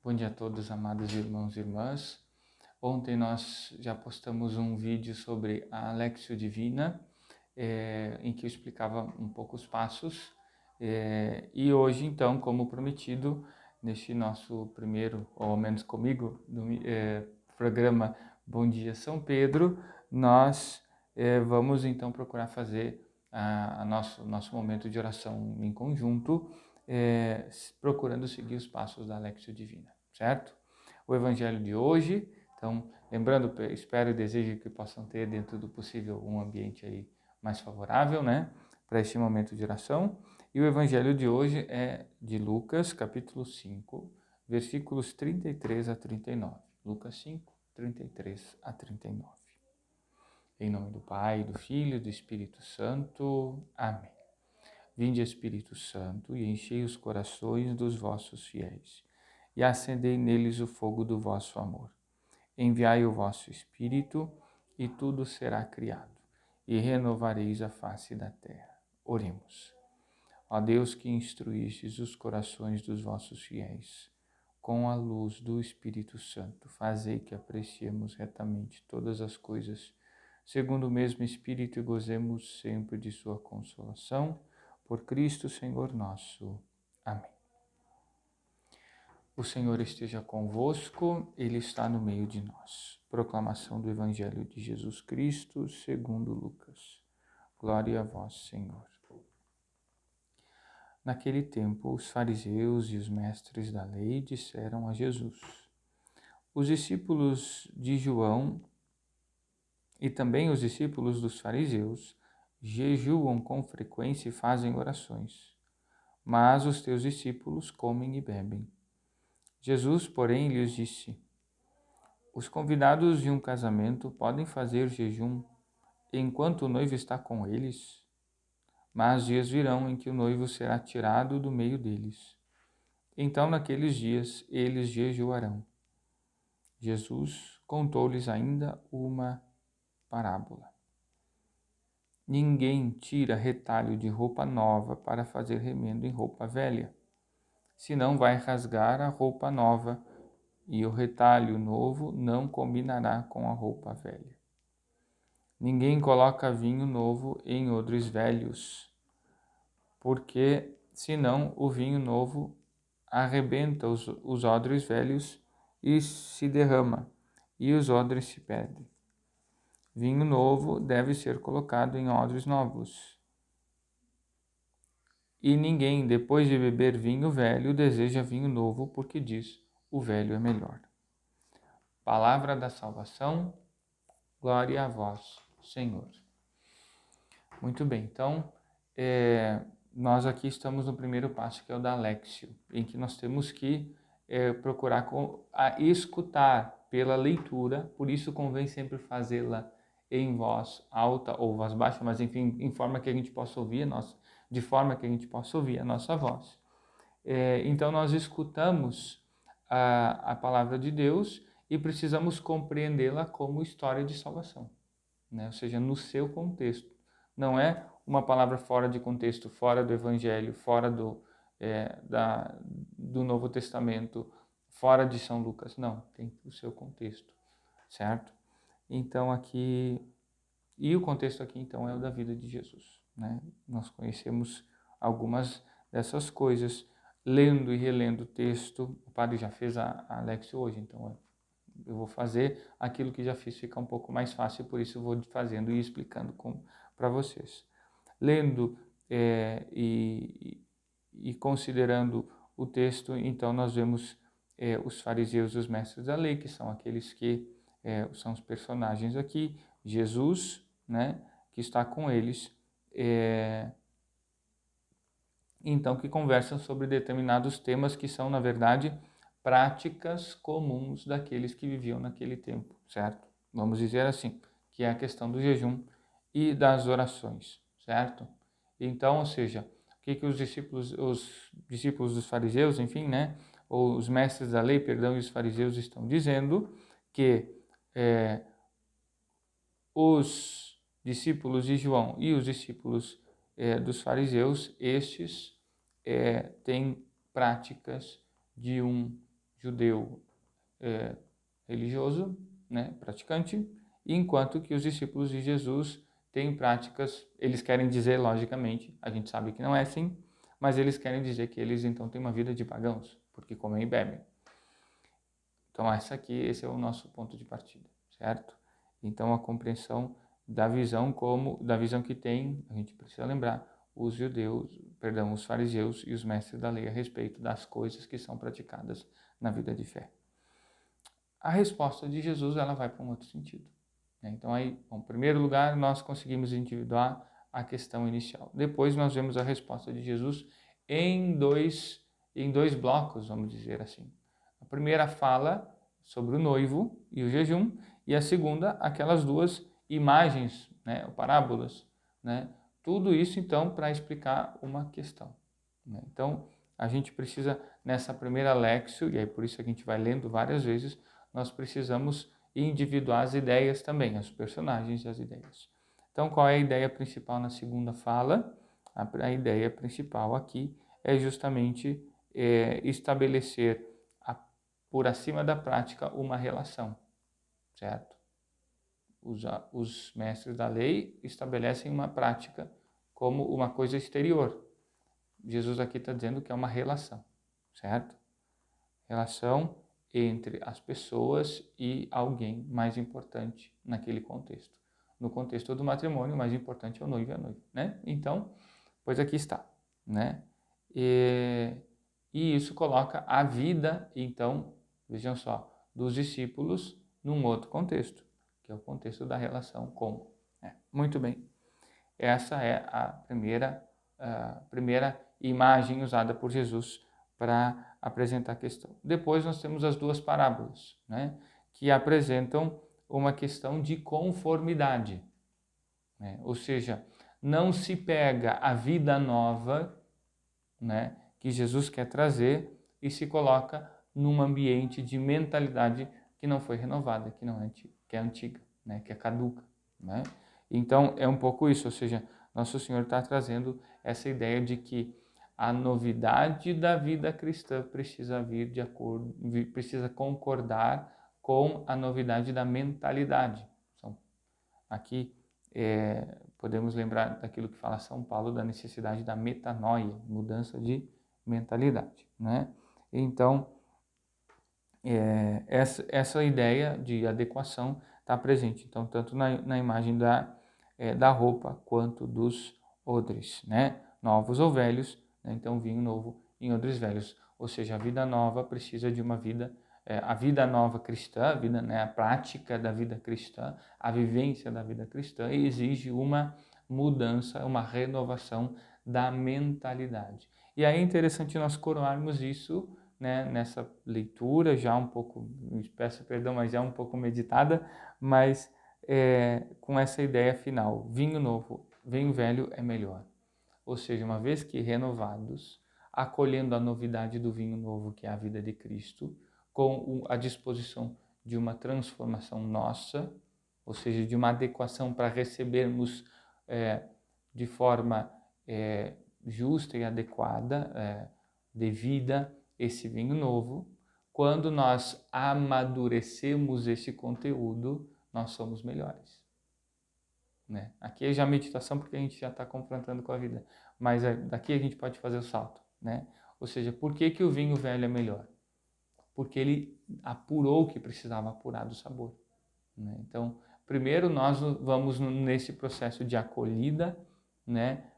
Bom dia a todos, amados irmãos e irmãs. Ontem nós já postamos um vídeo sobre a Alexio Divina, em que eu explicava um pouco os passos. E hoje, então, como prometido, neste nosso primeiro, ou ao menos comigo, programa Bom Dia São Pedro, nós vamos então procurar fazer nosso momento de oração em conjunto, procurando seguir os passos da Alexio Divina, certo? O evangelho de hoje, então, lembrando, espero e desejo que possam ter, dentro do possível, um ambiente aí mais favorável, né, para este momento de oração. E o evangelho de hoje é de Lucas, capítulo 5, versículos 33 a 39. Lucas 5, 33 a 39. Em nome do Pai, do Filho e do Espírito Santo. Amém. Vinde, Espírito Santo, e enchei os corações dos vossos fiéis, e acendei neles o fogo do vosso amor. Enviai o vosso Espírito, e tudo será criado, e renovareis a face da terra. Oremos. Ó Deus, que instruístes os corações dos vossos fiéis, com a luz do Espírito Santo, fazei que apreciemos retamente todas as coisas, segundo o mesmo Espírito, e gozemos sempre de sua consolação. Por Cristo, Senhor nosso. Amém. O Senhor esteja convosco, Ele está no meio de nós. Proclamação do Evangelho de Jesus Cristo, segundo Lucas. Glória a vós, Senhor. Naquele tempo, os fariseus e os mestres da lei disseram a Jesus: os discípulos de João e também os discípulos dos fariseus jejuam com frequência e fazem orações, mas os teus discípulos comem e bebem. Jesus, porém, lhes disse: os convidados de um casamento podem fazer jejum enquanto o noivo está com eles? Mas dias virão em que o noivo será tirado do meio deles. Então, naqueles dias, eles jejuarão. Jesus contou-lhes ainda uma parábola. Ninguém tira retalho de roupa nova para fazer remendo em roupa velha, senão vai rasgar a roupa nova, e o retalho novo não combinará com a roupa velha. Ninguém coloca vinho novo em odres velhos, porque senão o vinho novo arrebenta os odres velhos e se derrama, e os odres se perdem. Vinho novo deve ser colocado em odres novos. E ninguém, depois de beber vinho velho, deseja vinho novo, porque diz: o velho é melhor. Palavra da salvação, glória a vós, Senhor. Muito bem, então, nós aqui estamos no primeiro passo, que é o da Alexio, em que nós temos que procurar escutar pela leitura, por isso convém sempre fazê-la em voz alta ou voz baixa, mas enfim, em forma que a gente possa ouvir de forma que a gente possa ouvir a nossa voz. Então nós escutamos a palavra de Deus e precisamos compreendê-la como história de salvação, né? Ou seja, no seu contexto. Não é uma palavra fora de contexto, fora do Evangelho, fora do Novo Testamento, fora de São Lucas. Não, tem o seu contexto, certo? Então aqui, e o contexto aqui então é o da vida de Jesus, né? Nós conhecemos algumas dessas coisas, lendo e relendo o texto. O padre já fez a Alexio hoje, então eu vou fazer aquilo que já fiz, fica um pouco mais fácil, por isso eu vou fazendo e explicando para vocês. Lendo e considerando o texto, então nós vemos os fariseus e os mestres da lei, que são aqueles que são os personagens aqui, Jesus, né, que está com eles, então que conversam sobre determinados temas que são, na verdade, práticas comuns daqueles que viviam naquele tempo, certo? Vamos dizer assim, que é a questão do jejum e das orações, certo? Então, ou seja, o que os discípulos dos fariseus, enfim, né, ou os mestres da lei, perdão, e os fariseus estão dizendo que os discípulos de João e os discípulos dos fariseus, estes têm práticas de um judeu religioso, né, praticante, enquanto que os discípulos de Jesus têm práticas, eles querem dizer, logicamente, a gente sabe que não é assim, mas eles querem dizer que eles então têm uma vida de pagãos, porque comem e bebem. Então esse é o nosso ponto de partida, certo? Então a compreensão da visão que tem, a gente precisa lembrar, os fariseus e os mestres da lei a respeito das coisas que são praticadas na vida de fé. A resposta de Jesus, ela vai para um outro sentido, né? Então aí, em primeiro lugar, nós conseguimos individuar a questão inicial. Depois nós vemos a resposta de Jesus em dois blocos, vamos dizer assim. A primeira fala sobre o noivo e o jejum, e a segunda, aquelas duas imagens, né, parábolas, né? Tudo isso, então, para explicar uma questão, né? Então, a gente precisa, nessa primeira léxio, e aí por isso a gente vai lendo várias vezes, nós precisamos individuar as ideias também, os personagens e as ideias. Então, qual é a ideia principal na segunda fala? A ideia principal aqui é justamente estabelecer por acima da prática uma relação, certo? Os mestres da lei estabelecem uma prática como uma coisa exterior. Jesus aqui está dizendo que é uma relação, certo? Relação entre as pessoas e alguém mais importante naquele contexto. No contexto do matrimônio, o mais importante é o noivo e a noiva, né? Então, pois aqui está, né? E isso coloca a vida, então, vejam só, dos discípulos num outro contexto, que é o contexto da relação com. Muito bem, essa é a primeira imagem usada por Jesus para apresentar a questão. Depois nós temos as duas parábolas, né, que apresentam uma questão de conformidade, né? Ou seja, não se pega a vida nova, né, que Jesus quer trazer e se coloca num ambiente de mentalidade que não foi renovada, que não é antiga, que é antiga, né, que é caduca, né? Então é um pouco isso, ou seja, Nosso Senhor está trazendo essa ideia de que a novidade da vida cristã precisa vir de acordo, precisa concordar com a novidade da mentalidade. Então, aqui podemos lembrar daquilo que fala São Paulo, da necessidade da metanoia, mudança de mentalidade, né? Então, essa ideia de adequação está presente, então, tanto na imagem da roupa quanto dos odres, né? Novos ou velhos, né? Então vinho novo em odres velhos, ou seja, a vida nova precisa de uma vida, a vida nova cristã, a vida, né, a prática da vida cristã, a vivência da vida cristã exige uma mudança, uma renovação da mentalidade. E aí é interessante nós coroarmos isso, né, nessa leitura já um pouco, peço perdão, mas já um pouco meditada, mas com essa ideia final, vinho novo, vinho velho é melhor. Ou seja, uma vez que renovados, acolhendo a novidade do vinho novo, que é a vida de Cristo, com a disposição de uma transformação nossa, ou seja, de uma adequação para recebermos de forma justa e adequada, devida, esse vinho novo. Quando nós amadurecemos esse conteúdo, nós somos melhores, né? Aqui é já meditação porque a gente já está confrontando com a vida, mas daqui a gente pode fazer o salto, né? Ou seja, por que o vinho velho é melhor? Porque ele apurou o que precisava apurar do sabor, né? Então, primeiro nós vamos nesse processo de acolhida, né?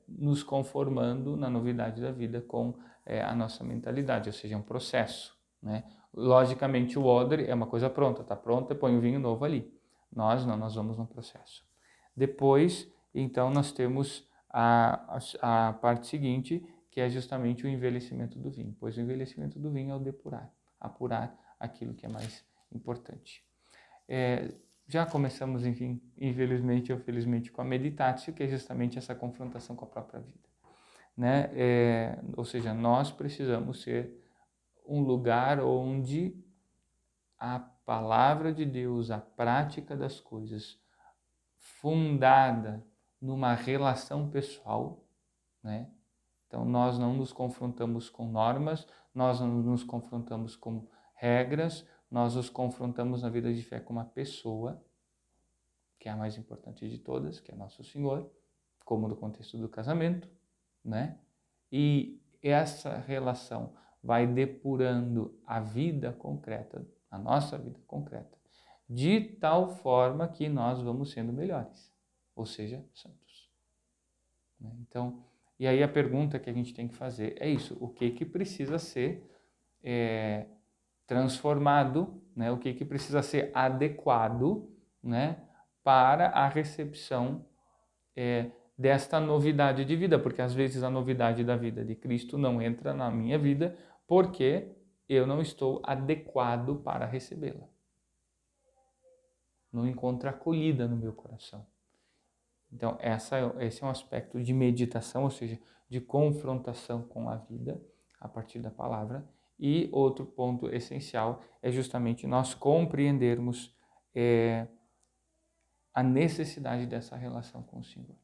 Nos conformando na novidade da vida com a nossa mentalidade, ou seja, é um processo, né? Logicamente o odre é uma coisa pronta, está pronta, põe o vinho novo ali. Nós não, nós vamos no processo. Depois, então, nós temos a parte seguinte, que é justamente o envelhecimento do vinho, pois o envelhecimento do vinho é o depurar, apurar aquilo que é mais importante. Já começamos, enfim, infelizmente ou felizmente, com a meditatio, que é justamente essa confrontação com a própria vida, né? Ou seja, nós precisamos ser um lugar onde a palavra de Deus, a prática das coisas, fundada numa relação pessoal, né, Então, nós não nos confrontamos com normas, nós não nos confrontamos com regras, nós nos confrontamos na vida de fé com uma pessoa, que é a mais importante de todas, que é nosso Senhor, como no contexto do casamento, né? E essa relação vai depurando a vida concreta, a nossa vida concreta, de tal forma que nós vamos sendo melhores, ou seja, santos. Então, e aí a pergunta que a gente tem que fazer é isso: o que precisa ser transformado, né? O que precisa ser adequado, né? Para a recepção desta novidade de vida, porque às vezes a novidade da vida de Cristo não entra na minha vida porque eu não estou adequado para recebê-la. Não encontro acolhida no meu coração. Então, esse é um aspecto de meditação, ou seja, de confrontação com a vida, a partir da palavra. E outro ponto essencial é justamente nós compreendermos a necessidade dessa relação com o Senhor.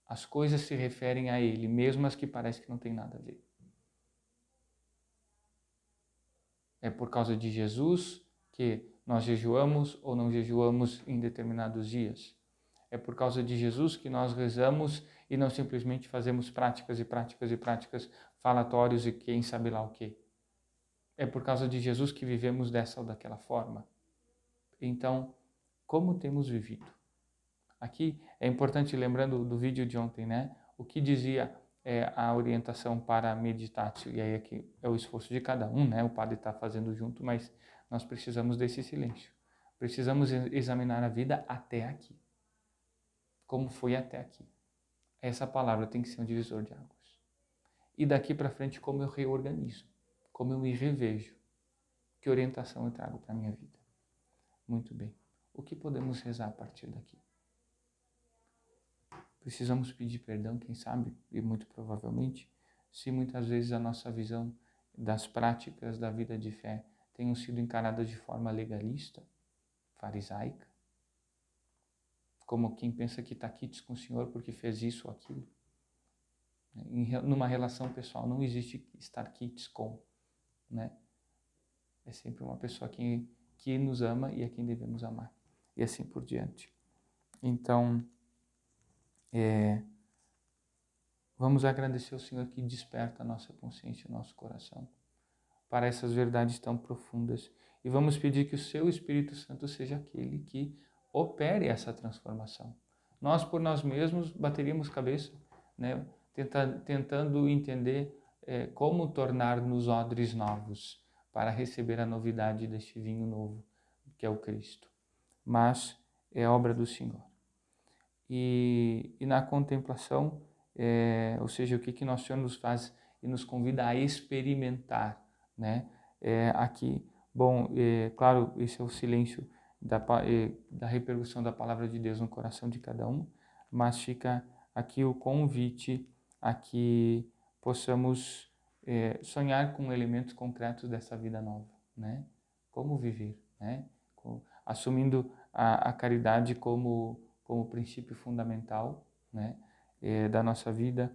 As coisas se referem a Ele, mesmo as que parecem que não tem nada a ver. É por causa de Jesus que nós jejuamos ou não jejuamos em determinados dias. É por causa de Jesus que nós rezamos e não simplesmente fazemos práticas e práticas e práticas, falatórios e quem sabe lá o quê. É por causa de Jesus que vivemos dessa ou daquela forma. Então, como temos vivido? Aqui é importante, lembrando do vídeo de ontem, né? O que dizia a orientação para a meditatio, e aí aqui é o esforço de cada um, né? O padre está fazendo junto, mas nós precisamos desse silêncio. Precisamos examinar a vida até aqui. Como foi até aqui. Essa palavra tem que ser um divisor de águas. E daqui para frente, como eu reorganizo, como eu me revejo, que orientação eu trago para a minha vida. Muito bem. O que podemos rezar a partir daqui? Precisamos pedir perdão, quem sabe, e muito provavelmente, se muitas vezes a nossa visão das práticas da vida de fé tenham sido encaradas de forma legalista, farisaica, como quem pensa que está quites com o Senhor porque fez isso ou aquilo. Numa relação pessoal não existe estar quites com, né? É sempre uma pessoa que nos ama e a quem devemos amar, e assim por diante. Então, vamos agradecer ao Senhor que desperta a nossa consciência e o nosso coração para essas verdades tão profundas. E vamos pedir que o seu Espírito Santo seja aquele que opere essa transformação. Nós, por nós mesmos, bateríamos cabeça, né? Tentando entender como tornar-nos odres novos para receber a novidade deste vinho novo, que é o Cristo. Mas é obra do Senhor. E na contemplação, ou seja, o que Nosso Senhor nos faz e nos convida a experimentar, né? Aqui, bom, claro, esse é o silêncio da repercussão da palavra de Deus no coração de cada um, mas fica aqui o convite a que possamos sonhar com elementos concretos dessa vida nova, né? Como viver, né? Assumindo a caridade como princípio fundamental, né, da nossa vida,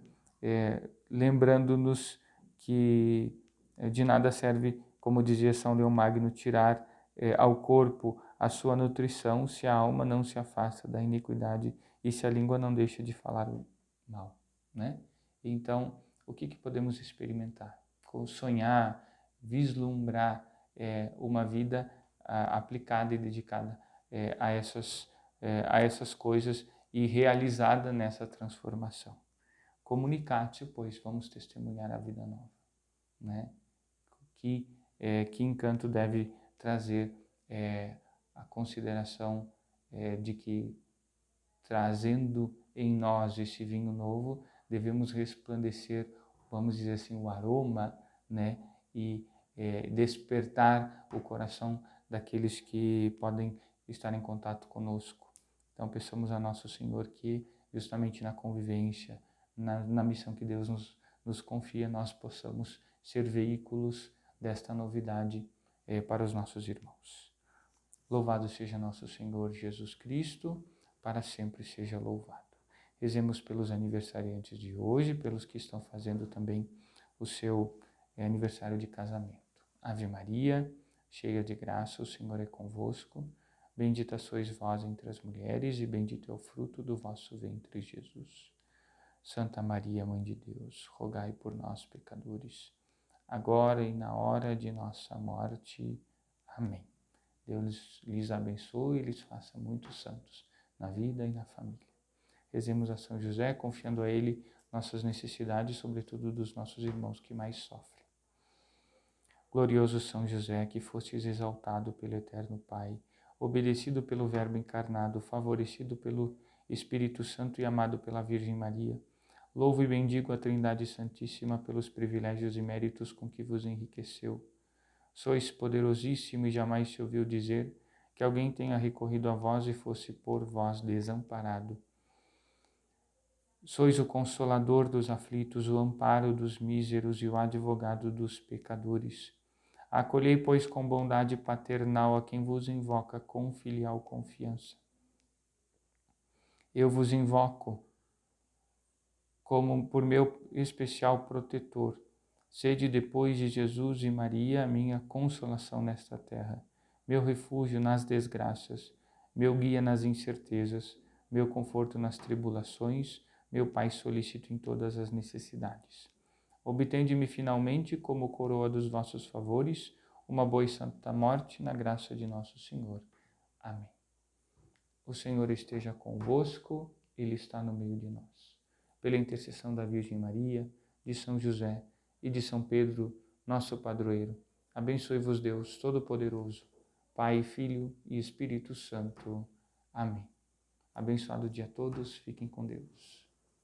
lembrando-nos que de nada serve, como dizia São Leão Magno, tirar ao corpo a sua nutrição se a alma não se afasta da iniquidade e se a língua não deixa de falar o mal, né? Então, o que podemos experimentar? Sonhar, vislumbrar uma vida aplicada e dedicada a essas coisas e realizada nessa transformação. Comunicate, pois vamos testemunhar a vida nova, né? Que encanto deve trazer a consideração de que, trazendo em nós esse vinho novo, devemos resplandecer, vamos dizer assim, o aroma, né? E despertar o coração daqueles que podem estar em contato conosco. Então, peçamos a Nosso Senhor que, justamente na convivência, na missão que Deus nos confia, nós possamos ser veículos desta novidade para os nossos irmãos. Louvado seja nosso Senhor Jesus Cristo, para sempre seja louvado. Rezemos pelos aniversariantes de hoje, pelos que estão fazendo também o seu aniversário de casamento. Ave Maria, cheia de graça, o Senhor é convosco. Bendita sois vós entre as mulheres e bendito é o fruto do vosso ventre, Jesus. Santa Maria, Mãe de Deus, rogai por nós, pecadores, agora e na hora de nossa morte. Amém. Deus lhes abençoe e lhes faça muitos santos na vida e na família. Rezemos a São José, confiando a Ele nossas necessidades, sobretudo dos nossos irmãos que mais sofrem. Glorioso São José, que fostes exaltado pelo Eterno Pai, obedecido pelo Verbo encarnado, favorecido pelo Espírito Santo e amado pela Virgem Maria, louvo e bendigo a Trindade Santíssima pelos privilégios e méritos com que vos enriqueceu. Sois poderosíssimo e jamais se ouviu dizer que alguém tenha recorrido a vós e fosse por vós desamparado. Sois o consolador dos aflitos, o amparo dos míseros e o advogado dos pecadores. Acolhei, pois, com bondade paternal a quem vos invoca com filial confiança. Eu vos invoco como por meu especial protetor. Sede depois de Jesus e Maria minha consolação nesta terra, meu refúgio nas desgraças, meu guia nas incertezas, meu conforto nas tribulações, meu Pai solícito em todas as necessidades. Obtende-me finalmente, como coroa dos vossos favores, uma boa e santa morte na graça de nosso Senhor. Amém. O Senhor esteja convosco, Ele está no meio de nós. Pela intercessão da Virgem Maria, de São José e de São Pedro, nosso padroeiro, abençoe-vos Deus Todo-Poderoso, Pai, Filho e Espírito Santo. Amém. Abençoado dia a todos, fiquem com Deus.